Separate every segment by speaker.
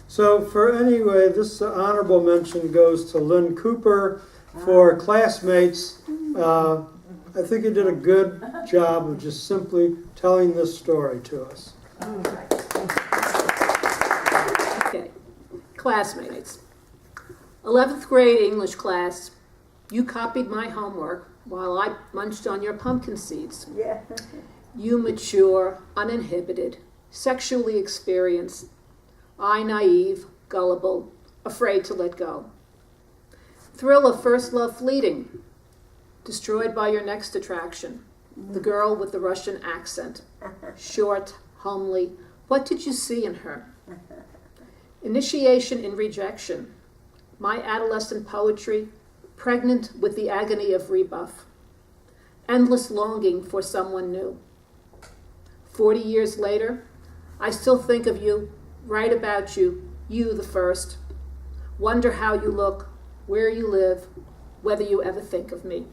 Speaker 1: So anyway, this honorable mention goes to Lynn Cooper for Classmates. I think you did a good job of just simply telling this story to us.
Speaker 2: Okay, Classmates. 11th grade English class, you copied my homework while I munched on your pumpkin seeds.
Speaker 3: Yeah.
Speaker 2: You mature, uninhibited, sexually experienced, I naive, gullible, afraid to let go. Thrill of first love fleeting, destroyed by your next attraction, the girl with the Russian accent, short, homely. What did you see in her? Initiation in rejection, my adolescent poetry, pregnant with the agony of rebuff, endless longing for someone new. 40 years later, I still think of you, write about you, you the first. Wonder how you look, where you live, whether you ever think of me.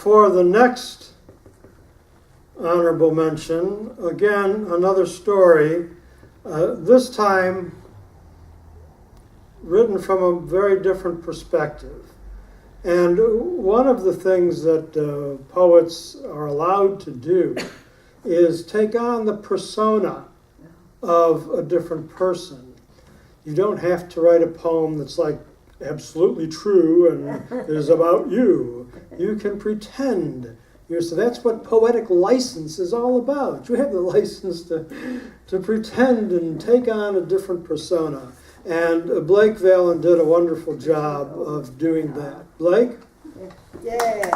Speaker 1: For the next honorable mention, again, another story, this time written from a very different perspective. And one of the things that poets are allowed to do is take on the persona of a different person. You don't have to write a poem that's like absolutely true and is about you. You can pretend. So that's what poetic license is all about. You have the license to pretend and take on a different persona. And Blake Valen did a wonderful job of doing that. Blake?
Speaker 3: Yeah.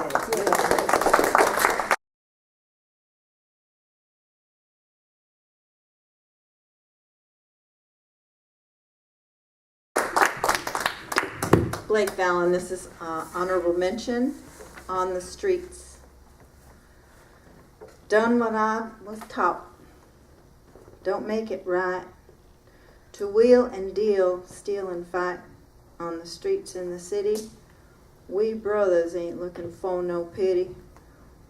Speaker 4: Blake Valen, this is honorable mention on the streets. Done what I was taught. Don't make it right. To wheel and deal, steal and fight on the streets in the city. We brothers ain't looking for no pity.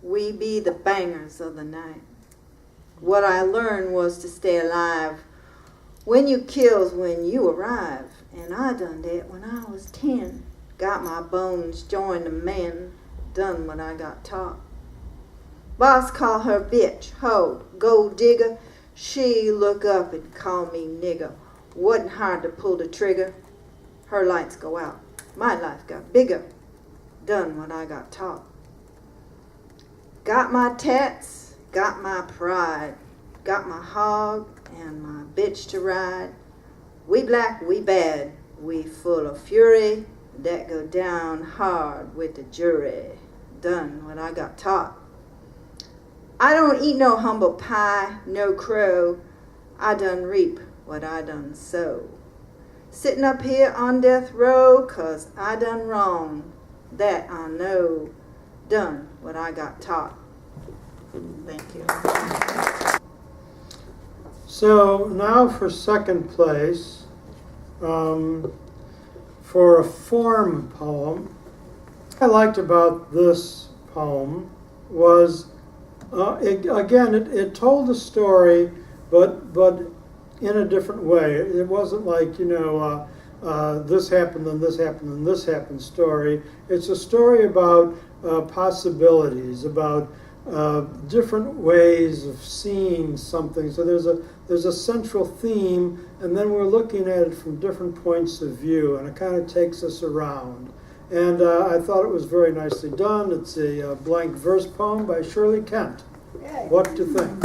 Speaker 4: We be the bangers of the night. What I learned was to stay alive. When you kills when you arrive. And I done that when I was 10. Got my bones joined to men. Done what I got taught. Boss call her bitch, hoe, gold digger. She look up and call me nigger. Wasn't hard to pull the trigger. Her lights go out. My life got bigger. Done what I got taught. Got my tats, got my pride. Got my hog and my bitch to ride. We black, we bad, we full of fury. That go down hard with the jury. Done what I got taught. I don't eat no humble pie, no crow. I done reap what I done sow. Sitting up here on death row, 'cause I done wrong. That I know. Done what I got taught. Thank you.
Speaker 1: So now for second place, for a form poem. What I liked about this poem was, it told the story, but in a different way. It wasn't like, this happened and this happened and this happened story. It's a story about possibilities, about different ways of seeing something. So there's a central theme, and then we're looking at it from different points of view, and it kind of takes us around. And I thought it was very nicely done. It's a blank verse poem by Shirley Kent.
Speaker 3: Yay.
Speaker 1: What to think?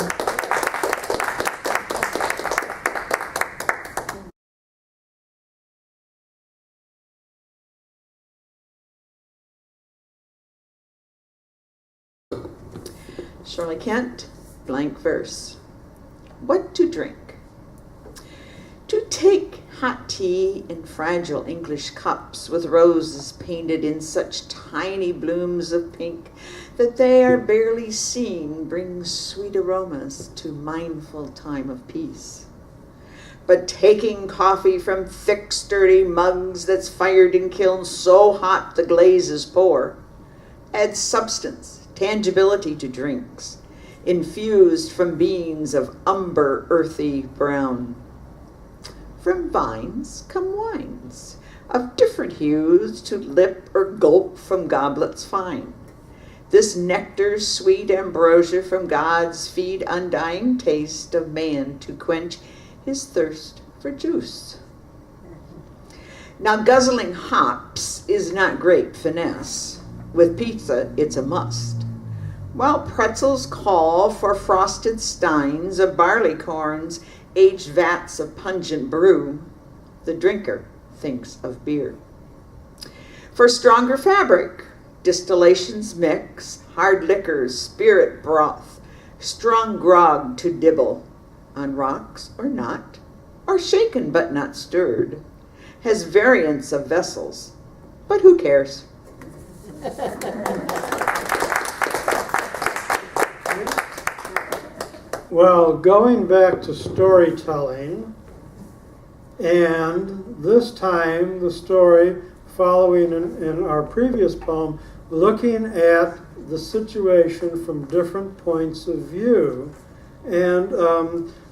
Speaker 4: Shirley Kent,
Speaker 3: blank verse. What to drink? To take hot tea in fragile English cups with roses painted in such tiny blooms of pink that they are barely seen brings sweet aromas to mindful time of peace. But taking coffee from thick, sturdy mugs that's fired in kilns so hot the glazes pour adds substance, tangibility to drinks, infused from beans of umber, earthy brown. From vines come wines of different hues to lip or gulp from goblets fine. This nectar, sweet ambrosia from God's feed, undying taste of man to quench his thirst for juice. Now, guzzling hops is not great finesse. With pizza, it's a must. While pretzels call for frosted steins of barley corns, aged vats of pungent brew, the drinker thinks of beer. For stronger fabric, distillations mix, hard liquors, spirit broth, strong grog to dibble, on rocks or not, or shaken but not stirred, has variants of vessels, but who cares?
Speaker 1: Well, going back to storytelling, and this time the story following in our previous poem, looking at the situation from different points of view, and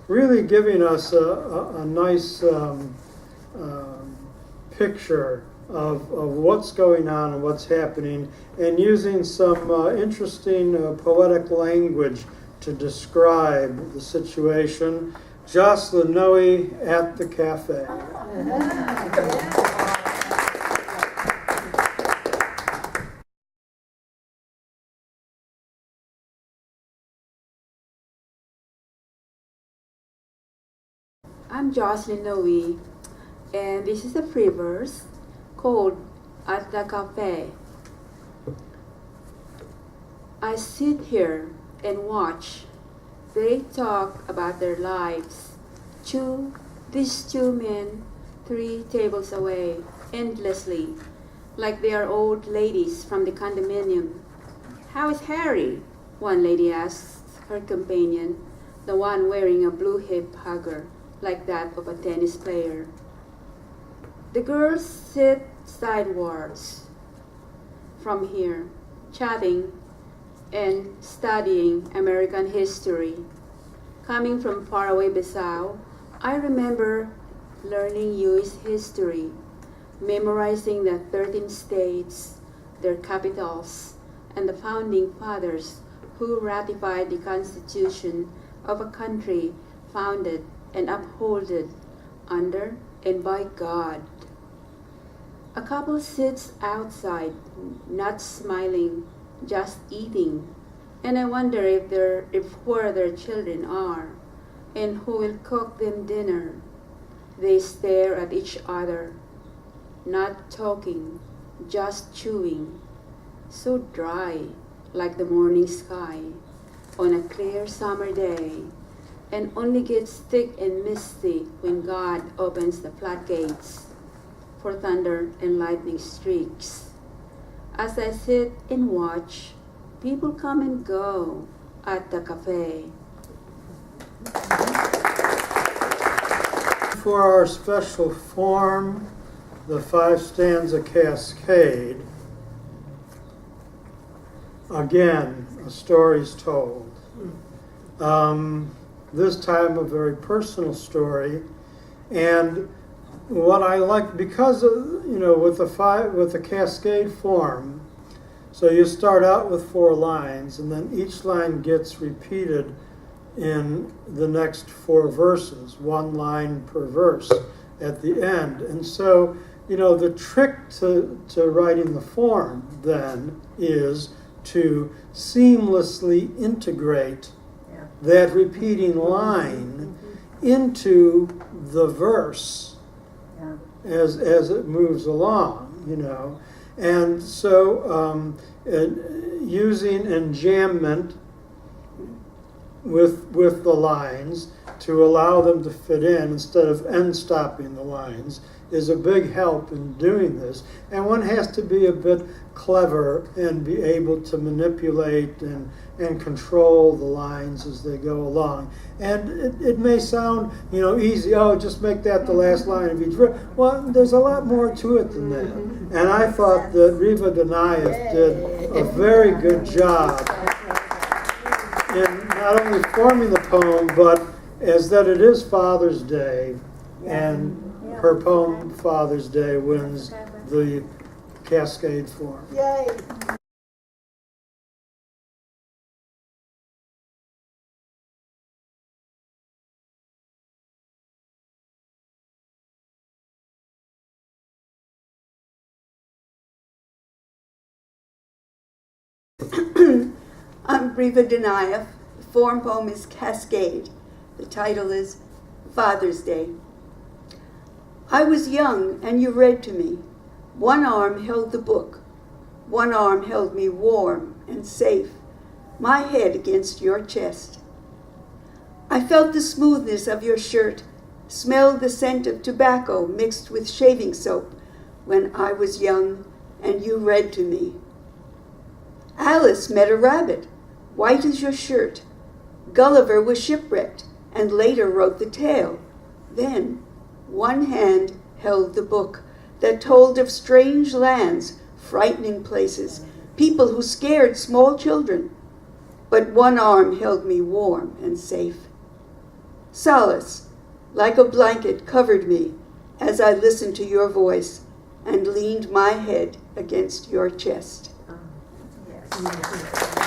Speaker 1: really giving us a nice picture of what's going on and what's happening, and using some interesting poetic language to describe the situation. Jocelyn Noe at the cafe.
Speaker 5: I'm Jocelyn Noe, and this is a free verse called At the Cafe. I sit here and watch. They talk about their lives. These two men, 3 tables away, endlessly, like they are old ladies from the condominium. How is Harry? One lady asks her companion, the one wearing a blue hip hugger, like that of a tennis player. The girls sit sidewards from here, chatting and studying American history. Coming from faraway Bissau, I remember learning U.S. history, memorizing the 13 states, their capitals, and the founding fathers who ratified the Constitution of a country founded and upholded under and by God. A couple sits outside, not smiling, just eating, and I wonder if where their children are, and who will cook them dinner. They stare at each other, not talking, just chewing, so dry, like the morning sky, on a clear summer day, and only gets thick and misty when God opens the floodgates for thunder and lightning streaks. As I sit and watch, people come and go at the cafe.
Speaker 1: For our special form, the 5-stanza cascade, again, a story's told. This time a very personal story, and what I like, because with the cascade form, so you start out with 4 lines, and then each line gets repeated in the next 4 verses, 1 line per verse at the end. And so, the trick to writing the form then is to seamlessly integrate that repeating line into the verse as it moves along, And so using enjambment, with the lines to allow them to fit in instead of end stopping the lines is a big help in doing this. And one has to be a bit clever and be able to manipulate and control the lines as they go along. And it may sound, easy, just make that the last line of each verse. Well, there's a lot more to it than that. And I thought that Riva Donaev did a very good job in not only forming the poem, but as that it is Father's Day, and her poem Father's Day wins the Cascade form.
Speaker 4: Yay! I'm Riva Donaev. The form poem is Cascade. The title is Father's Day. I was young and you read to me. One arm held the book. One arm held me warm and safe, my head against your chest. I felt the smoothness of your shirt, smelled the scent of tobacco mixed with shaving soap when I was young and you read to me. Alice met a rabbit, white as your shirt. Gulliver was shipwrecked and later wrote the tale. Then one hand held the book that told of strange lands, frightening places, people who scared small children. But one arm held me warm and safe. Solace, like a blanket, covered me as I listened to your voice and leaned my head against your chest.
Speaker 6: Yes.